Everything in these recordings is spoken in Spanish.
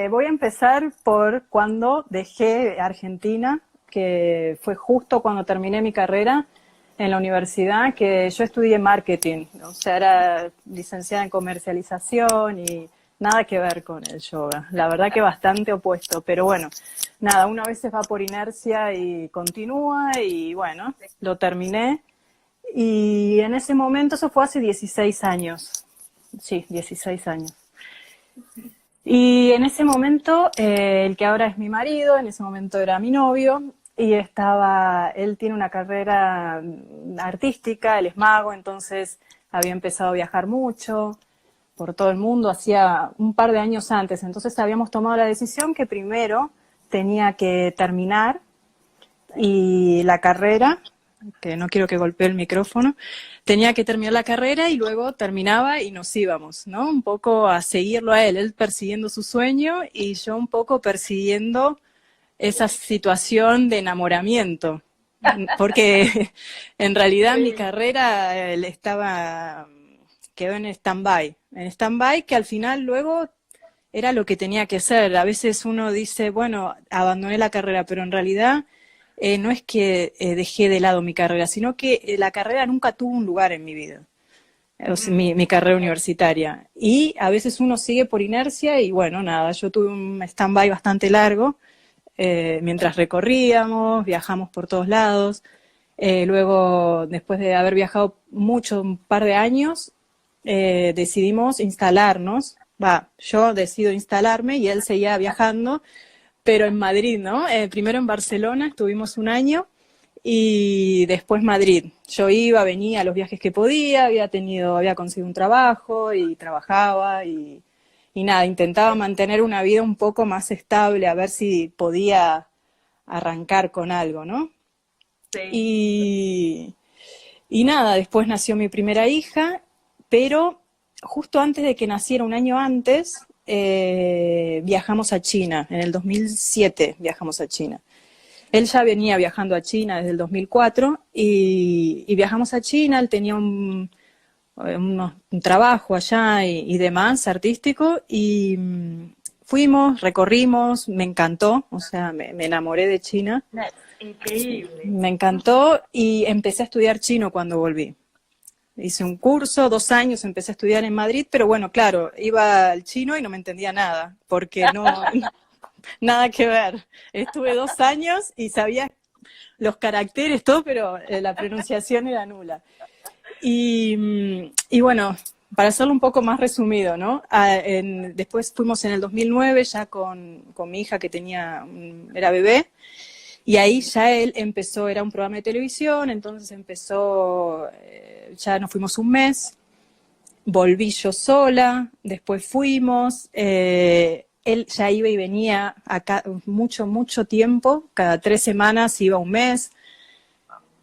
Voy a empezar por cuando dejé Argentina, que fue justo cuando terminé mi carrera en la universidad, que yo estudié marketing, o sea, era licenciada en comercialización y nada que ver con el yoga. La verdad que bastante opuesto, pero bueno, nada, uno a veces va por inercia y continúa y bueno, lo terminé. Y en ese momento, eso fue hace 16 años, sí, 16 años. Y en ese momento, el que ahora es mi marido, en ese momento era mi novio, y él tiene una carrera artística, él es mago, entonces había empezado a viajar mucho por todo el mundo, hacía un par de años antes, entonces habíamos tomado la decisión que primero tenía que terminar y la carrera, que no quiero que golpee el micrófono, tenía que terminar la carrera y luego terminaba y nos íbamos, ¿no? Un poco a seguirlo a él persiguiendo su sueño y yo un poco persiguiendo esa situación de enamoramiento, porque en realidad mi carrera quedó en stand-by que al final luego era lo que tenía que ser. A veces uno dice, bueno, abandoné la carrera, pero en realidad no es que dejé de lado mi carrera, sino que la carrera nunca tuvo un lugar en mi vida, o sea, mi carrera universitaria. Y a veces uno sigue por inercia y bueno, nada, yo tuve un stand-by bastante largo mientras recorríamos, viajamos por todos lados. Luego, después de haber viajado mucho, un par de años, decidimos instalarnos. Yo decido instalarme y él seguía viajando, pero en Madrid, ¿no? Primero en Barcelona, estuvimos un año, y después Madrid. Yo iba, venía a los viajes que podía, había conseguido un trabajo y trabajaba y nada, intentaba mantener una vida un poco más estable, a ver si podía arrancar con algo, ¿no? Sí. Y nada, después nació mi primera hija, pero justo antes de que naciera, un año antes, viajamos a China. En el 2007 viajamos a China. Él ya venía viajando a China desde el 2004 y viajamos a China. Él tenía un trabajo allá y demás, artístico, y fuimos, recorrimos, me encantó, o sea, me enamoré de China. Increíble. Me encantó y empecé a estudiar chino cuando volví. Hice un curso, 2 años, empecé a estudiar en Madrid, pero bueno, claro, iba al chino y no me entendía nada, porque nada que ver. Estuve 2 años y sabía los caracteres, todo, pero la pronunciación era nula. Y bueno, para hacerlo un poco más resumido, ¿no? Después fuimos en el 2009 ya con mi hija que era bebé, y ahí ya él empezó, era un programa de televisión, entonces empezó, ya nos fuimos un mes, volví yo sola, después fuimos, él ya iba y venía acá mucho, mucho tiempo, cada 3 semanas iba un mes,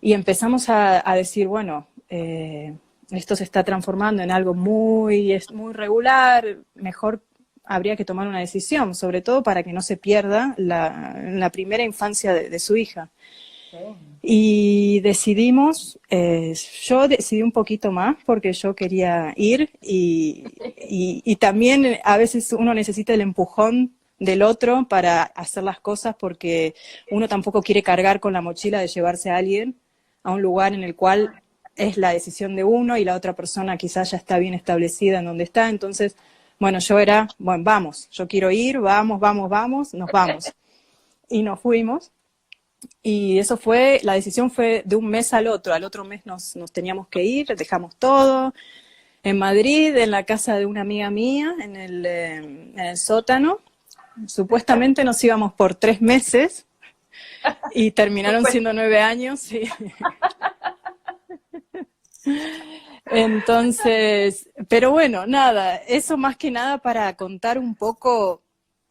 y empezamos a decir, bueno, esto se está transformando en algo muy regular, mejor habría que tomar una decisión, sobre todo para que no se pierda la primera infancia de su hija. Sí. Y yo decidí un poquito más porque yo quería ir y también a veces uno necesita el empujón del otro para hacer las cosas, porque uno tampoco quiere cargar con la mochila de llevarse a alguien a un lugar en el cual es la decisión de uno y la otra persona quizás ya está bien establecida en donde está. Entonces, bueno, bueno, vamos, yo quiero ir, vamos, nos vamos. Y nos fuimos. Y la decisión fue de un mes al otro mes nos teníamos que ir, dejamos todo en Madrid, en la casa de una amiga mía, en el sótano. Supuestamente nos íbamos por 3 meses y terminaron siendo 9 años. Sí. Entonces, pero bueno, nada, eso más que nada para contar un poco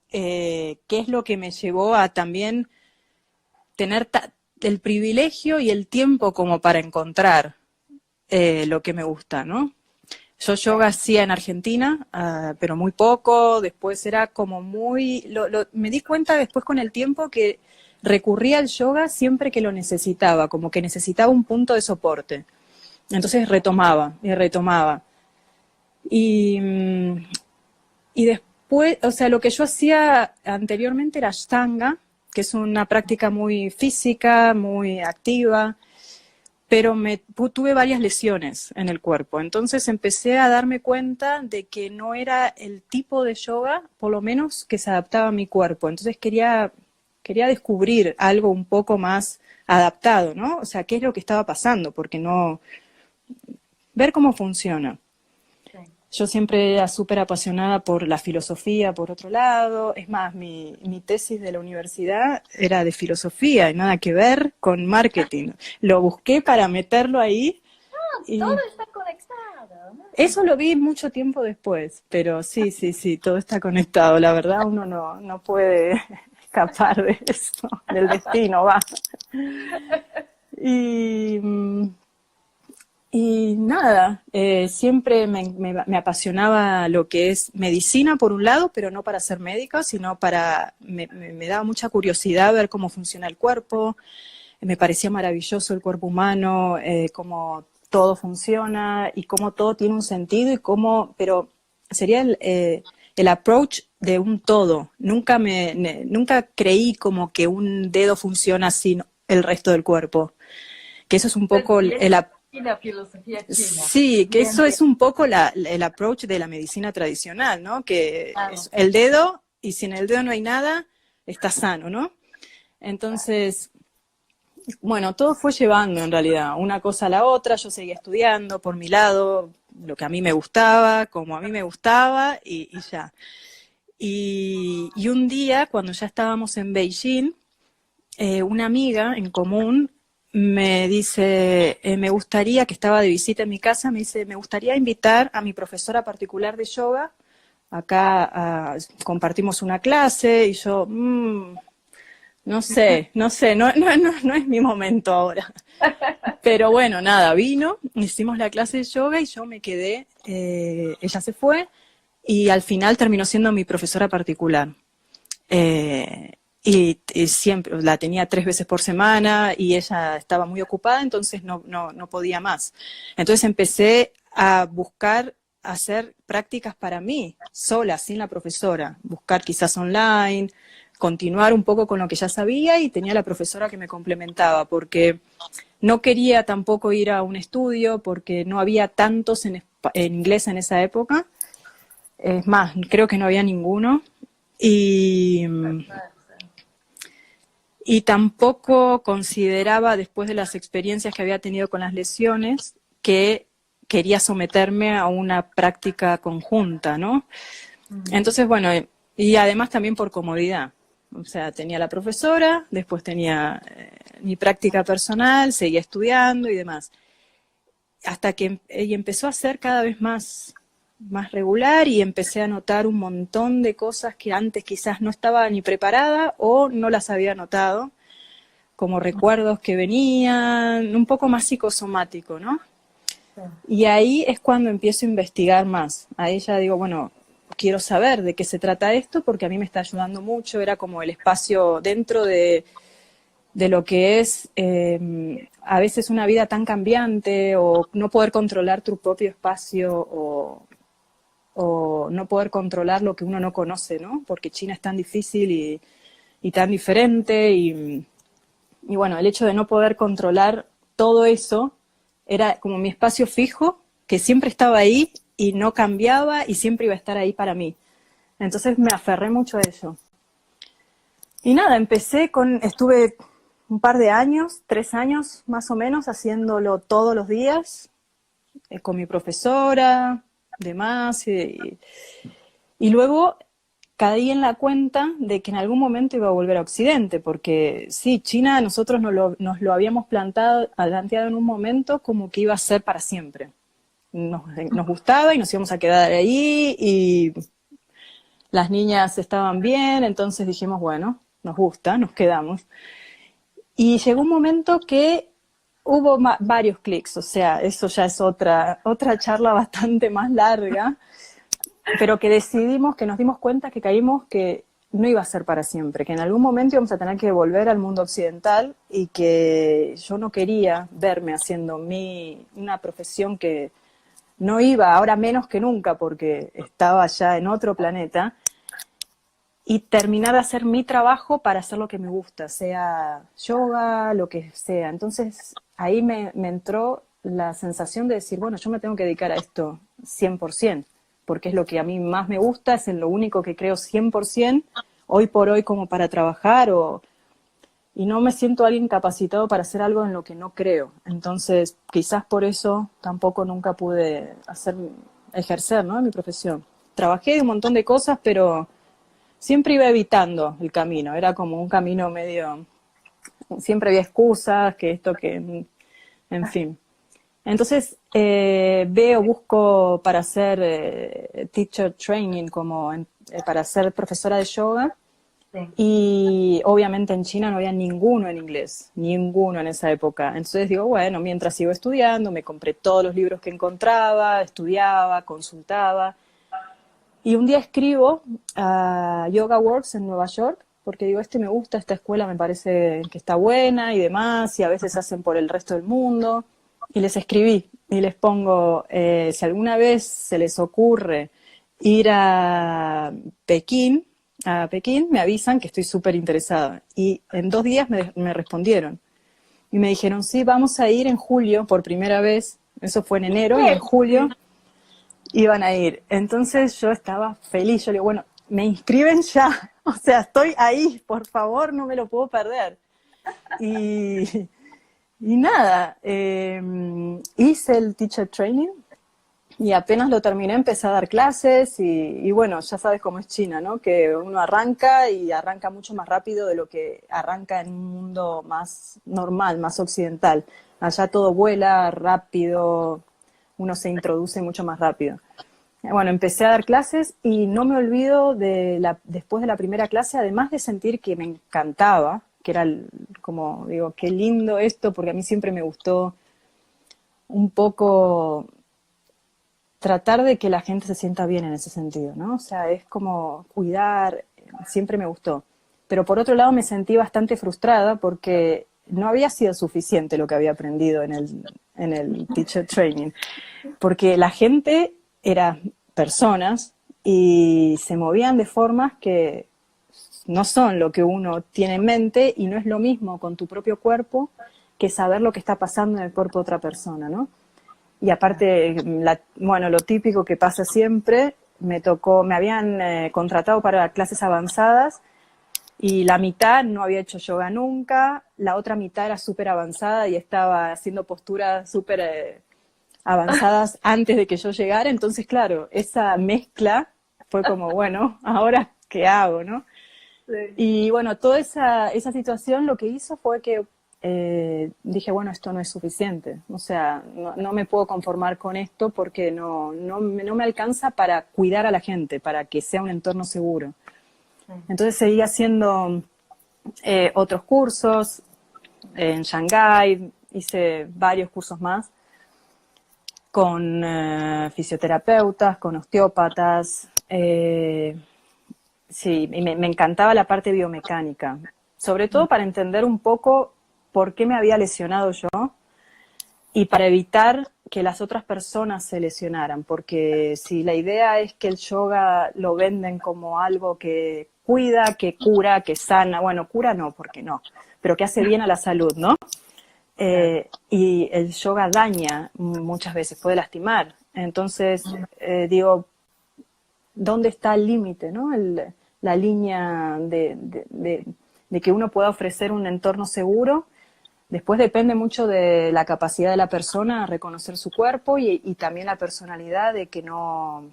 qué es lo que me llevó a también tener el privilegio y el tiempo como para encontrar lo que me gusta, ¿no? Yo yoga hacía en Argentina, pero muy poco, después era como me di cuenta después con el tiempo que recurría al yoga siempre que lo necesitaba, como que necesitaba un punto de soporte. Entonces retomaba y retomaba. Y después, o sea, lo que yo hacía anteriormente era Ashtanga, que es una práctica muy física, muy activa, pero tuve varias lesiones en el cuerpo. Entonces empecé a darme cuenta de que no era el tipo de yoga, por lo menos, que se adaptaba a mi cuerpo. Entonces quería descubrir algo un poco más adaptado, ¿no? O sea, qué es lo que estaba pasando, porque no... ver cómo funciona. Sí. Yo siempre era súper apasionada por la filosofía, por otro lado. Es más, mi tesis de la universidad era de filosofía y nada que ver con marketing. Lo busqué para meterlo ahí Todo y está conectado, ¿no? eso lo vi mucho tiempo después. Pero sí, sí, sí, todo está conectado. La verdad, uno no puede escapar de eso, del destino, va. Y... Y nada, siempre me apasionaba lo que es medicina por un lado, pero no para ser médica, sino para, me daba mucha curiosidad ver cómo funciona el cuerpo, me parecía maravilloso el cuerpo humano, cómo todo funciona y cómo todo tiene un sentido y cómo, pero sería el approach de un todo. Nunca creí como que un dedo funciona sin el resto del cuerpo, que eso es un Pues poco bien, y la filosofía china. sí, que Bien, eso bien. es un poco el approach de la medicina tradicional, ¿no? Que Claro, es el dedo y si en el dedo no hay nada, está sano, ¿no? claro. Entonces, bueno, todo fue llevando en realidad una cosa a la otra, yo seguía estudiando por mi lado, lo que a mí me gustaba, como a mí me gustaba y ya. Y un día, cuando ya estábamos en Beijing, una amiga en común me dice, me gustaría, que estaba de visita en mi casa, me dice, me gustaría invitar a mi profesora particular de yoga, acá compartimos una clase y yo, no es mi momento ahora. Pero bueno, nada, vino, hicimos la clase de yoga y yo me quedé, ella se fue y al final terminó siendo mi profesora particular. Eh, y siempre la tenía 3 veces por semana y ella estaba muy ocupada, entonces no podía más. Entonces empecé a buscar hacer prácticas para mí, sola, sin la profesora, buscar quizás online, continuar un poco con lo que ya sabía y tenía la profesora que me complementaba, porque no quería tampoco ir a un estudio, porque no había tantos en inglés en esa época. Es más, creo que no había ninguno. Y, y tampoco consideraba, después de las experiencias que había tenido con las lesiones, que quería someterme a una práctica conjunta, ¿no? Entonces, bueno, y además también por comodidad. O sea, tenía la profesora, después tenía mi práctica personal, seguía estudiando y demás. Hasta que y empezó a ser cada vez más regular y empecé a notar un montón de cosas que antes quizás no estaba ni preparada o no las había notado, como recuerdos que venían, un poco más psicosomático, ¿no? Sí. Y ahí es cuando empiezo a investigar más. Ahí ya digo, bueno, quiero saber de qué se trata esto porque a mí me está ayudando mucho, era como el espacio dentro de lo que es a veces una vida tan cambiante o no poder controlar tu propio espacio o no poder controlar lo que uno no conoce, ¿no? Porque China es tan difícil y tan diferente y bueno, el hecho de no poder controlar todo eso era como mi espacio fijo, que siempre estaba ahí y no cambiaba y siempre iba a estar ahí para mí. Entonces me aferré mucho a eso. Y nada, estuve un par de años, 3 años más o menos, haciéndolo todos los días, con mi profesora, demás, y luego caí en la cuenta de que en algún momento iba a volver a Occidente, porque sí, China nosotros nos lo habíamos planteado en un momento como que iba a ser para siempre. Nos gustaba y nos íbamos a quedar ahí y las niñas estaban bien, entonces dijimos, bueno, nos gusta, nos quedamos. Y llegó un momento que hubo varios clics, o sea, eso ya es otra charla bastante más larga, pero que decidimos, que nos dimos cuenta que caímos que no iba a ser para siempre, que en algún momento íbamos a tener que volver al mundo occidental y que yo no quería verme haciendo una profesión que no iba, ahora menos que nunca, porque estaba ya en otro planeta, y terminar de hacer mi trabajo para hacer lo que me gusta, sea yoga, lo que sea. Entonces ahí me entró la sensación de decir, bueno, yo me tengo que dedicar a esto 100%, porque es lo que a mí más me gusta, es en lo único que creo 100%, hoy por hoy como para trabajar, y no me siento alguien capacitado para hacer algo en lo que no creo. Entonces quizás por eso tampoco nunca pude ejercer, ¿no?, mi profesión. Trabajé de un montón de cosas, pero siempre iba evitando el camino, era como un camino medio, siempre había excusas, que esto, que, en fin. Entonces busco para hacer teacher training, para ser profesora de yoga, Sí. y obviamente en China no había ninguno en inglés, ninguno en esa época. Entonces digo, bueno, mientras sigo estudiando, me compré todos los libros que encontraba, estudiaba, consultaba. Y un día escribo a Yoga Works en Nueva York, porque digo, me gusta, esta escuela me parece que está buena y demás, y a veces hacen por el resto del mundo. Y les escribí y les pongo, si alguna vez se les ocurre ir a Pekín, me avisan que estoy súper interesada. Y en 2 días me respondieron. Y me dijeron, sí, vamos a ir en julio por primera vez. Eso fue en enero, y en julio iban a ir. Entonces yo estaba feliz, yo le digo, bueno, me inscriben ya, o sea, estoy ahí, por favor, no me lo puedo perder. Y, y nada, hice el teacher training y apenas lo terminé empecé a dar clases y bueno, ya sabes cómo es China, ¿no? Que uno arranca y arranca mucho más rápido de lo que arranca en un mundo más normal, más occidental. Allá todo vuela rápido, uno se introduce mucho más rápido. Bueno, empecé a dar clases y no me olvido después de la primera clase, además de sentir que me encantaba, que era como digo, qué lindo esto, porque a mí siempre me gustó un poco tratar de que la gente se sienta bien en ese sentido, ¿no? O sea, es como cuidar, siempre me gustó. Pero por otro lado me sentí bastante frustrada porque no había sido suficiente lo que había aprendido en el teacher training, porque la gente era personas y se movían de formas que no son lo que uno tiene en mente, y no es lo mismo con tu propio cuerpo que saber lo que está pasando en el cuerpo de otra persona, ¿no? Y aparte, bueno, lo típico que pasa siempre, me habían contratado para clases avanzadas y la mitad no había hecho yoga nunca, la otra mitad era súper avanzada y estaba haciendo posturas súper avanzadas antes de que yo llegara. Entonces, claro, esa mezcla fue como, bueno, ¿ahora qué hago, no? Sí. Y bueno, toda esa situación lo que hizo fue que dije, bueno, esto no es suficiente. O sea, no me puedo conformar con esto porque no me alcanza para cuidar a la gente, para que sea un entorno seguro. Entonces seguí haciendo otros cursos en Shanghái, hice varios cursos más con fisioterapeutas, con osteópatas. Sí, y me encantaba la parte biomecánica, sobre todo para entender un poco por qué me había lesionado yo y para evitar que las otras personas se lesionaran, porque si la idea es que el yoga lo venden como algo que cuida, que cura, que sana, bueno, cura no, porque no, pero que hace bien a la salud, ¿no? Y el yoga daña muchas veces, puede lastimar. Entonces, digo, ¿dónde está el límite, ¿no? La línea de que uno pueda ofrecer un entorno seguro? Después depende mucho de la capacidad de la persona a reconocer su cuerpo y también la personalidad de que no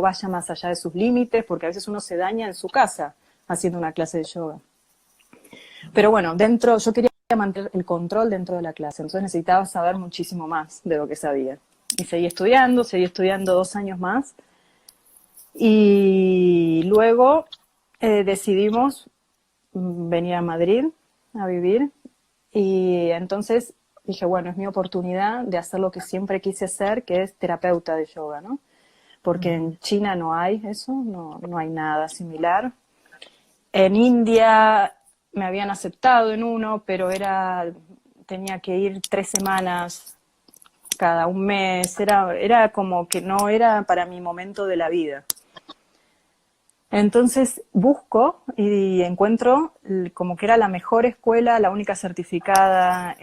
vaya más allá de sus límites, porque a veces uno se daña en su casa haciendo una clase de yoga. Pero bueno, yo quería mantener el control dentro de la clase, entonces necesitaba saber muchísimo más de lo que sabía. Y seguí estudiando 2 años más. Y luego decidimos venir a Madrid a vivir, y entonces dije, bueno, es mi oportunidad de hacer lo que siempre quise hacer, que es terapeuta de yoga, ¿no? Porque en China no hay eso, no hay nada similar. En India me habían aceptado en uno, pero tenía que ir 3 semanas cada un mes, era como que no era para mi momento de la vida. Entonces busco y encuentro como que era la mejor escuela, la única certificada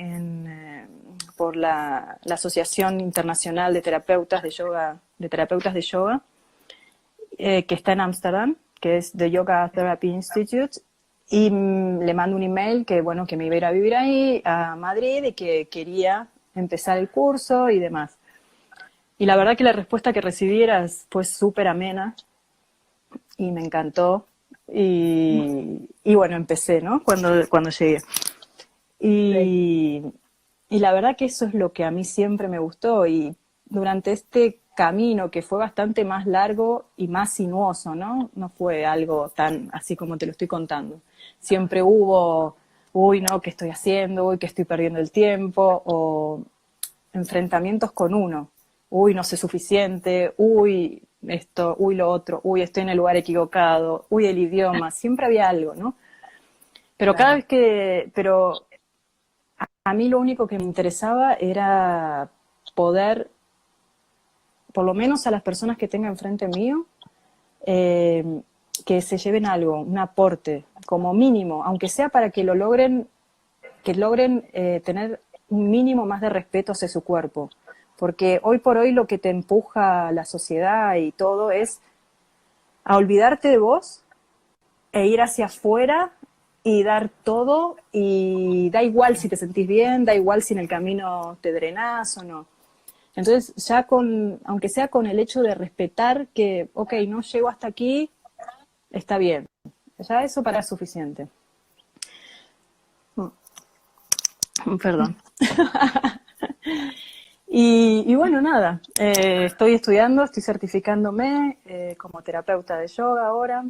por la Asociación Internacional de Terapeutas de Yoga, que está en Ámsterdam, que es The Yoga Therapy Institute, y le mando un email que, bueno, que me iba a ir a vivir ahí, a Madrid, y que quería empezar el curso y demás. Y la verdad que la respuesta que recibí fue súper amena y me encantó. Y bueno, empecé, ¿no? Cuando llegué. Y, y la verdad que eso es lo que a mí siempre me gustó. Y durante este camino, que fue bastante más largo y más sinuoso, ¿no? No fue algo tan así como te lo estoy contando. Siempre hubo, uy, no, ¿qué estoy haciendo? Uy, que estoy perdiendo el tiempo. O enfrentamientos con uno. Uy, no sé suficiente. Uy, esto, uy, lo otro. Uy, estoy en el lugar equivocado. Uy, el idioma. Siempre había algo, ¿no? Pero cada vez pero a mí lo único que me interesaba era poder, por lo menos a las personas que tenga enfrente mío, que se lleven algo, un aporte, como mínimo, aunque sea para que logren tener un mínimo más de respeto hacia su cuerpo. Porque hoy por hoy lo que te empuja la sociedad y todo es a olvidarte de vos e ir hacia afuera y dar todo, y da igual si te sentís bien, da igual si en el camino te drenás o no. Entonces, ya aunque sea con el hecho de respetar que, ok, no llego hasta aquí, está bien. Ya eso para es suficiente. Perdón. Y bueno, nada, estoy estudiando, estoy certificándome como terapeuta de yoga ahora.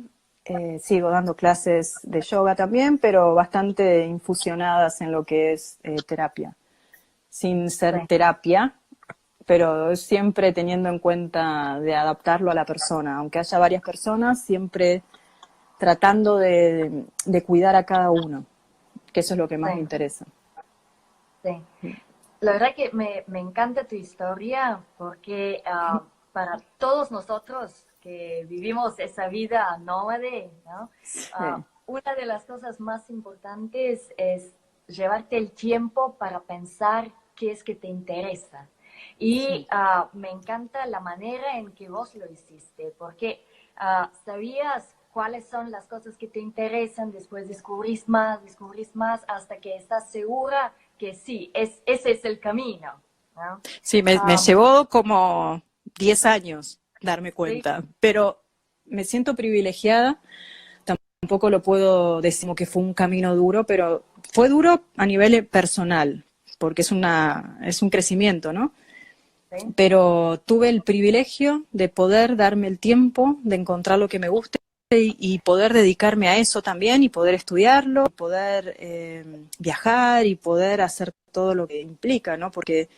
Sigo dando clases de yoga también, pero bastante infusionadas en lo que es terapia. Sin ser terapia, pero siempre teniendo en cuenta de adaptarlo a la persona. Aunque haya varias personas, siempre tratando de cuidar a cada uno, que eso es lo que más me interesa. Sí. La verdad que me encanta tu historia porque para todos nosotros que vivimos esa vida nómade, ¿no? Sí. Una de las cosas más importantes es llevarte el tiempo para pensar qué es que te interesa. Y Sí. me encanta la manera en que vos lo hiciste, porque sabías cuáles son las cosas que te interesan, después descubrís más, hasta que estás segura que sí, ese es el camino, ¿no? Sí, me llevó como 10 años darme cuenta, Sí. pero me siento privilegiada. Tampoco lo puedo decir como que fue un camino duro, pero fue duro a nivel personal, porque es un crecimiento, ¿no? Sí. Pero tuve el privilegio de poder darme el tiempo de encontrar lo que me guste y poder dedicarme a eso también, y poder estudiarlo, y poder viajar y poder hacer todo lo que implica, ¿no? Porque